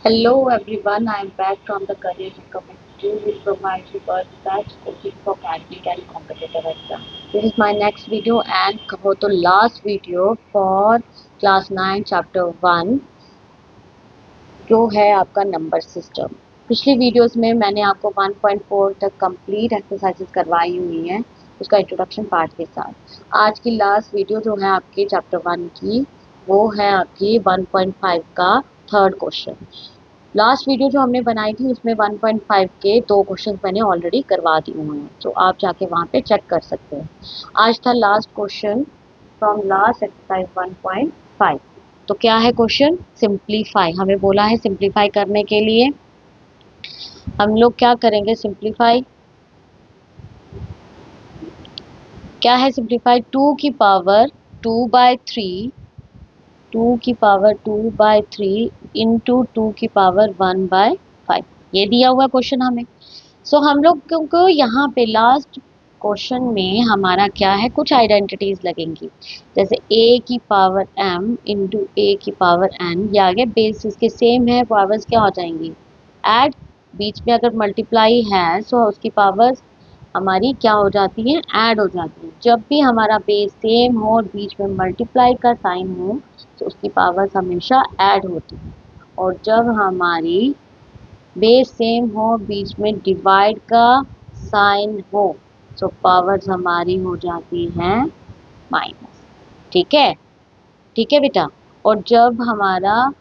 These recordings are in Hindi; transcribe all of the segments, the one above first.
Hello everyone, I am back from the Career Recovery Institute which provides you first batch coaching for academic and competitive exam. This is my next video and कहो तो last video for class 9 chapter 1 जो है आपका नंबर सिस्टम। पिछली वीडियोस में मैंने आपको 1.4 तक कंप्लीट एक्सरसाइजेस करवाई हुई हैं उसका इंट्रोडक्शन पार्ट के साथ। आज की लास्ट वीडियो जो है आपके चैप्टर 1 की वो है आपकी 1.5 का थर्ड क्वेश्चन। लास्ट वीडियो जो हमने बनाई थी उसमें 1.5 के 2 क्वेश्चन मैंने ऑलरेडी करवा दिए हुए हैं, तो आप जाके वहाँ पे चेक कर सकते हैं। आज था last question from last exercise 1.5। तो क्या है क्वेश्चन? सिंप्लीफाई। हमें बोला है सिंप्लीफाई करने के लिए हम लोग क्या करेंगे। सिंप्लीफाई क्या है? सिंप्लीफाई 2 की पावर 2/3 2 की पावर 2/3 इंटू 2 की पावर 1/5 ये दिया हुआ क्वेश्चन हमें। सो हम लोग को यहाँ पे लास्ट क्वेश्चन में हमारा क्या है, कुछ आइडेंटिटीज लगेंगी जैसे a की पावर m इंटू ए की पावर n। ये आगे बेस इसके सेम है, पावर्स क्या हो जाएंगी ऐड। बीच में अगर मल्टीप्लाई है तो उसकी पावर्स हमारी क्या हो जाती है, ऐड हो जाती है। जब भी हमारा बेस सेम हो और बीच में मल्टीप्लाई का साइन हो तो उसकी पावर्स हमेशा ऐड होती है। और जब हमारी बेस सेम हो बीच में डिवाइड का साइन हो तो पावर्स हमारी हो जाती हैं माइनस। ठीक है, ठीक है बेटा। और जब हमारा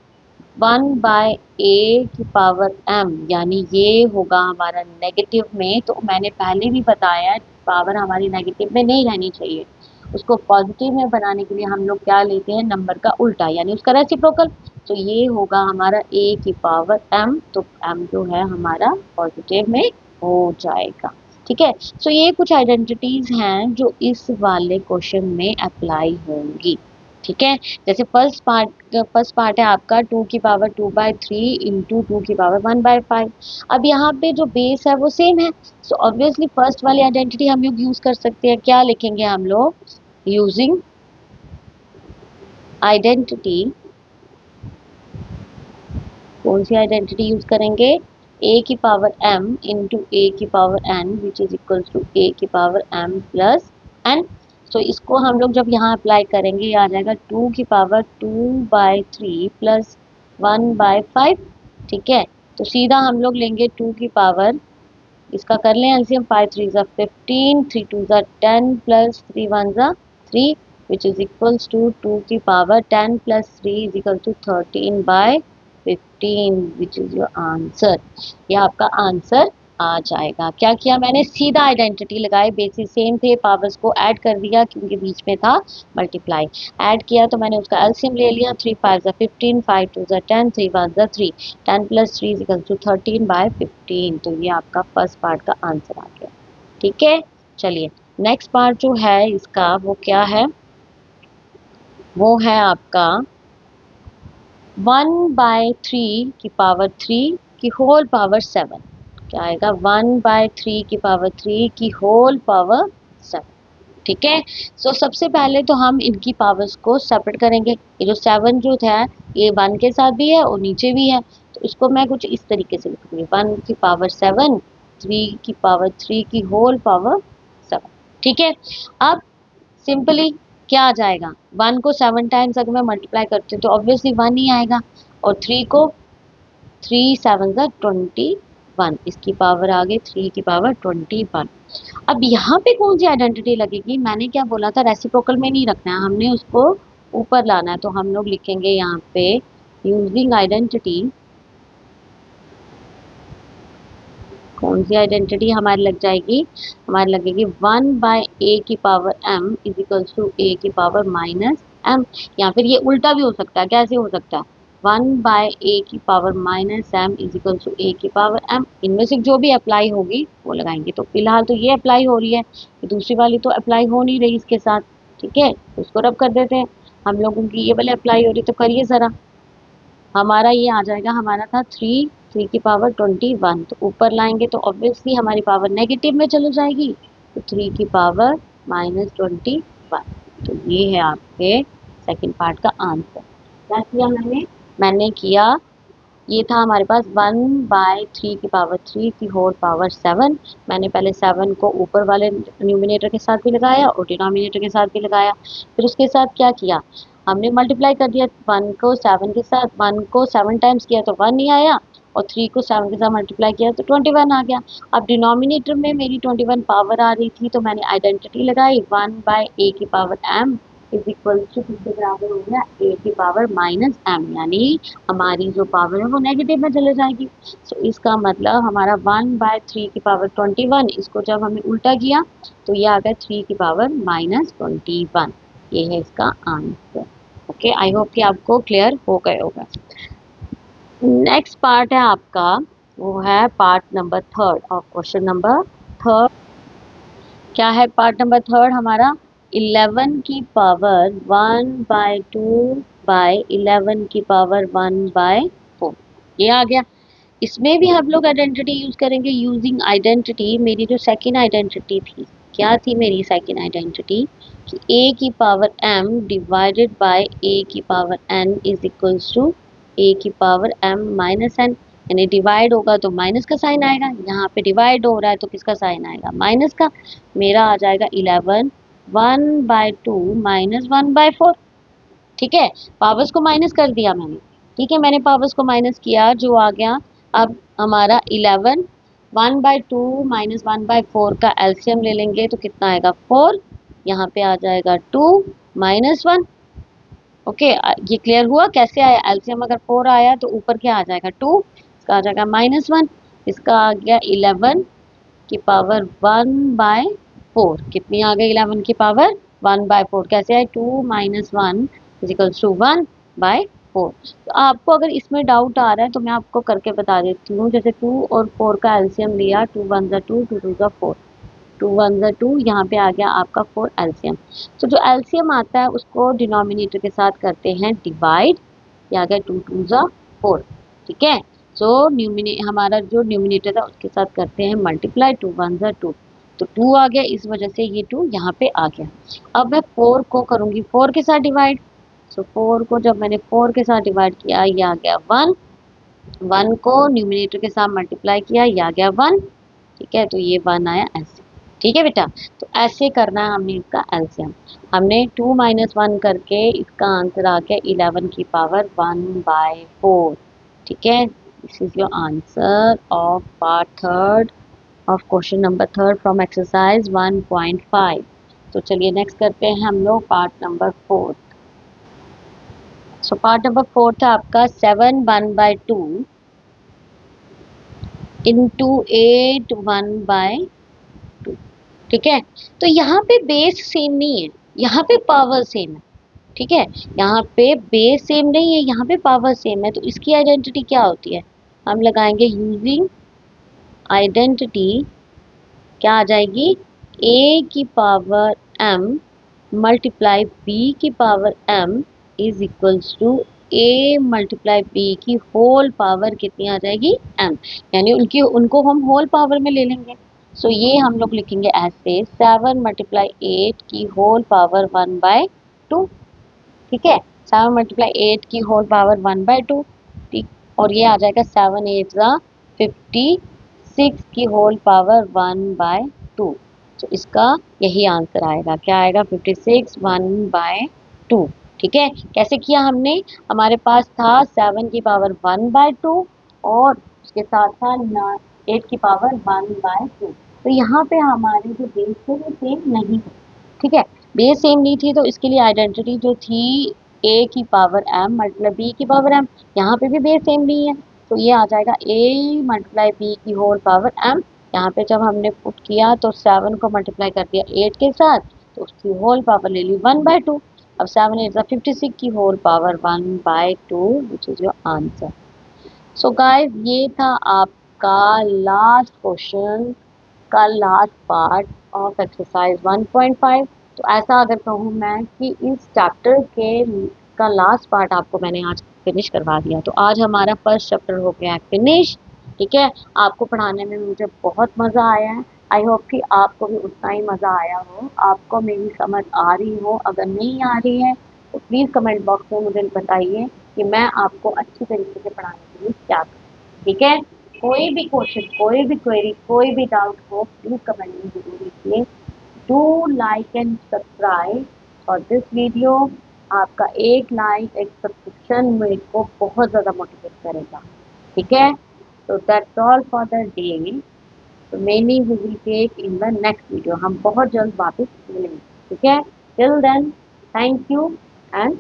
1/a की पावर m यानी ये होगा हमारा नेगेटिव में, तो मैंने पहले भी बताया पावर हमारी नेगेटिव में नहीं रहनी चाहिए। उसको पॉजिटिव में बनाने के लिए हम लोग क्या लेते हैं, नंबर का उल्टा यानी उसका रेसिप्रोकल। तो ये होगा हमारा a की पावर m, तो m जो है हमारा पॉजिटिव में हो जाएगा। ठीक है। सो ये कुछ आइडेंटिटीज हैं जो इस वाले क्वेश्चन में अप्लाई होंगी। ठीक है। जैसे फर्स्ट पार्ट है आपका 2 की पावर 2/3 इंटू 2 की पावर 1/5। अब यहाँ पे जो बेस है वो सेम है, सो ऑब्वियसली फर्स्ट वाली आइडेंटिटी हम लोग यूज कर सकते हैं। क्या लिखेंगे हम लोग? Using identity. कौन सी आइडेंटिटी यूज करेंगे? a की पावर m इंटू ए की power n which is equal to a की पावर m प्लस n। तो इसको हम लोग जब यहाँ अप्लाई करेंगे ये आ जाएगा 2 की पावर 2/3 प्लस 1/5। ठीक है। तो सीधा हम लोग लेंगे 2 की पावर, इसका कर लें एलसीएम, 5 3 ज़ा 15, 3 2 ज़ा 10 प्लस 3 1 ज़ा 3 विच इज इक्वल्स टू 2 की power 10 plus 3 is equal to 13/15 which is your answer. ये आपका आंसर आ जाएगा। क्या किया मैंने? सीधा आइडेंटिटी लगाए, बेसिस सेम थे, पावर्स को ऐड कर दिया क्योंकि बीच में था मल्टीप्लाई। ऐड किया तो मैंने उसका एलसीएम ले लिया, 3 5 ज़ा 15, 5 2 ज़ा 10, 3 1 ज़ा 3, 10 प्लस 3 इज इक्वल टू 13/15। तो ये आपका फर्स्ट पार्ट का आंसर आ गया। ठीक है। चलिए नेक्स्ट पार्ट जो है इसका वो क्या है, वो है आपका 1/3 की पावर 3 की होल पावर 7। क्या आएगा? 1/3 की पावर 3 की होल पावर 7। ठीक है। सो सबसे पहले तो हम इनकी पावर्स को सेपरेट करेंगे। ये जो 7 जो था ये 1 के साथ भी है और नीचे भी है, तो इसको मैं कुछ इस तरीके से लिखूंगी, 1 की पावर 7 3 की पावर 3 की होल पावर 7। ठीक है। अब सिंपली क्या आ जाएगा, 1 को 7 टाइम्स अगर मैं मल्टीप्लाई करती हूँ तो ऑब्वियसली 1 ही आएगा, और 3 को 3 7 ज़ा 21, इसकी पावर आ गई 3 की पावर 21। अब यहाँ पे कौन सी आइडेंटिटी लगेगी? मैंने क्या बोला था, रेसिप्रोकल में नहीं रखना है, हमने उसको ऊपर लाना है। तो हम लोग लिखेंगे यहाँ पे यूजिंग आइडेंटिटी। कौन सी आइडेंटिटी हमारी लग जाएगी? हमारी लगेगी 1/a की power m is equal to a की पावर माइनस m। या फिर ये उल्टा भी हो सकता है। कैसे हो सकता है? 1/a की power minus m is equal to a की पावर m। इनमें से जो भी अप्लाई होगी वो लगाएंगे। तो फिलहाल तो ये अप्लाई हो रही है, दूसरी वाली तो अप्लाई हो नहीं रही इसके साथ। ठीक है, तो उसको रब कर देते हैं। हम लोगों की ये वाले अप्लाई हो रही, तो करिए ज़रा। हमारा ये आ जाएगा, हमारा था 3 की पावर 21, तो ऊपर लाएंगे तो ऑब्वियसली हमारी पावर नेगेटिव में चली जाएगी, तो 3 की पावर -21। तो ये है आपके सेकंड पार्ट का आंसर। क्या किया मैंने? मैंने किया ये था हमारे पास 1/3 की पावर 3 की होल पावर 7। मैंने पहले 7 को ऊपर वाले न्यूमिनेटर के साथ भी लगाया और डिनोमिनेटर के साथ भी लगाया। फिर उसके साथ क्या किया, हमने मल्टीप्लाई कर दिया 1 को 7 के साथ। 1 को 7 टाइम्स किया तो 1 ही आया, और 3 को 7 के साथ मल्टीप्लाई किया तो 21 आ गया। अब डिनोमिनेटर में मेरी 21 पावर आ रही थी, तो मैंने आइडेंटिटी लगाई 1/a की power m is equal to किसके बराबर हो गया, a की पावर -m, यानी हमारी जो पावर है वो नेगेटिव में चले जाएगी। सो इसका मतलब हमारा 1/3 की पावर 21, इसको जब हमने उल्टा किया तो ये आ गया 3 की पावर -21। ये है इसका आंसर। ओके, आई होप कि आपको क्लियर हो गया होगा। नेक्स्ट पार्ट है आपका, वो है पार्ट नंबर 3 और क्वेश्चन नंबर 3। क्या है पार्ट नंबर 3 हमारा, 11 की पावर 1/2/11 की पावर 1/4, ये आ गया। इसमें भी हम लोग आइडेंटिटी यूज करेंगे। यूजिंग आइडेंटिटी, मेरी जो सेकेंड आइडेंटिटी थी, क्या थी मेरी सेकेंड आइडेंटिटी, कि a की power m divided by a की power n is equals to a की पावर m माइनस n। यानी डिवाइड होगा तो माइनस का साइन आएगा, यहाँ पे डिवाइड हो रहा है तो किसका साइन आएगा, माइनस का। मेरा आ जाएगा 11 1/2 माइनस 1/4। ठीक है, पावर्स को माइनस कर दिया मैंने। ठीक है, मैंने पावर्स को माइनस किया, जो आ गया अब हमारा 11। 1/2 माइनस 1/4 का एलसीएम ले लेंगे तो कितना आएगा, 4। यहाँ पे आ जाएगा 2 माइनस 1। ओके, ये क्लियर हुआ कैसे आया, एलसीएम अगर 4 आया तो ऊपर क्या आ जाएगा, 2, इसका आ जाएगा -1। इसका आ गया 11 की पावर 1/4। कितनी आ गई 11 की पावर 1/4, कैसे आए, 2 माइनस 1 इजिकल्स टू 1/4। तो आपको अगर इसमें डाउट आ रहा है तो मैं आपको करके बता देती हूँ। जैसे 2 और 4 का एलसीएम लिया, 2 1 जा 2, 2 2 जा 4, 2 1 जा 2, यहाँ पे आ गया आपका 4 एलसीएम। तो जो एलसीएम आता है उसको डिनोमिनेटर के साथ करते हैं डिवाइड, ये आ गया 2 2 जा 4। ठीक है, सो हमारा जो न्यूमिनेटर है उसके साथ करते हैं मल्टीप्लाई, 2 1 जा 2, तो 2 आ गया, इस वजह से ये 2 यहाँ पे आ गया। अब मैं 4 को करूँगी 4 के साथ डिवाइड। सो 4 को जब मैंने 4 के साथ डिवाइड किया, ये आ गया 1। 1 को न्यूमिनेटर के साथ मल्टीप्लाई किया, ये आ गया 1। ठीक है, तो ये 1 आया ऐसे। ठीक है बेटा, तो ऐसे करना है हमने इसका एलसीएम। हमने 2 माइनस 1 करके इसका आंसर आ गया 11 की पावर 1/4। ठीक है, this is your answer of part 3 of question number 3 from exercise 1.5। तो चलिए नेक्स्ट करते हैं हम लोग part number 4। So part number 4 था आपका 7 1/2 इंटू 8 1/2। ठीक है, तो यहाँ पे बेस सेम नहीं है, यहाँ पे पावर सेम है। ठीक है, यहाँ पे बेस सेम नहीं है, यहाँ पे पावर सेम है, तो इसकी आइडेंटिटी क्या होती है, हम लगाएंगे यूजिंग आइडेंटिटी। क्या आ जाएगी, a की पावर m मल्टीप्लाई b की power m is equals to a multiply b की होल पावर कितनी आ जाएगी, m। यानी उनको हम होल पावर में ले लेंगे। सो ये हम लोग लिखेंगे ऐसे 7 मल्टीप्लाई 8 की होल पावर 1/2। ठीक है, 7 मल्टीप्लाई 8 की होल पावर 1/2। ठीक, और ये आ जाएगा 7 8 जा 56 की होल पावर 1/2। तो इसका यही आंसर आएगा, क्या आएगा, 56 1/2। ठीक है, कैसे किया हमने, हमारे पास था 7 की पावर 1/2 और उसके साथ था 8 की पावर 1/2। तो यहाँ पे हमारे जो बेस थे वो सेम नहीं थे। ठीक है, बेस सेम नहीं थी, तो इसके लिए आइडेंटिटी जो थी a की पावर m मल्टीप्लाई b की पावर m, यहाँ पे भी बेस सेम नहीं है, तो ये आ जाएगा a मल्टीप्लाई b की होल पावर m। यहाँ पे जब हमने पुट किया तो 7 को मल्टीप्लाई कर दिया 8 के साथ, तो उसकी होल पावर ले ली 1/2। अब 7 8 56 की whole power 1/2, which is your answer. So guys, ये था आपका लास्ट क्वेश्चन का लास्ट पार्ट ऑफ एक्सरसाइज 1.5। तो ऐसा अगर कहूँ मैं कि इस चैप्टर के का लास्ट पार्ट आपको मैंने आज फिनिश करवा दिया, तो आज हमारा फर्स्ट चैप्टर हो गया है फिनिश। ठीक है, आपको पढ़ाने में मुझे बहुत मज़ा आया है। आई होप कि आपको भी उतना ही मज़ा आया हो, आपको मेरी समझ आ रही हो। अगर नहीं आ रही है तो प्लीज़ कमेंट बॉक्स में मुझे बताइए कि मैं आपको अच्छी तरीके से पढ़ाने के लिए क्या करूँ। ठीक है, कोई भी क्वेश्चन, कोई भी क्वेरी, कोई भी डाउट हो प्लीज कमेंट में जरूर लिखिए। Do like and subscribe for this video. आपका एक लाइक, एक सब्सक्रिप्शन मेरे को बहुत ज़्यादा मोटिवेट करेगा। ठीक है, तो that's all for the day. तो many we will take in the next video. हम बहुत जल्द वापस मिलेंगे। ठीक है, till then thank you and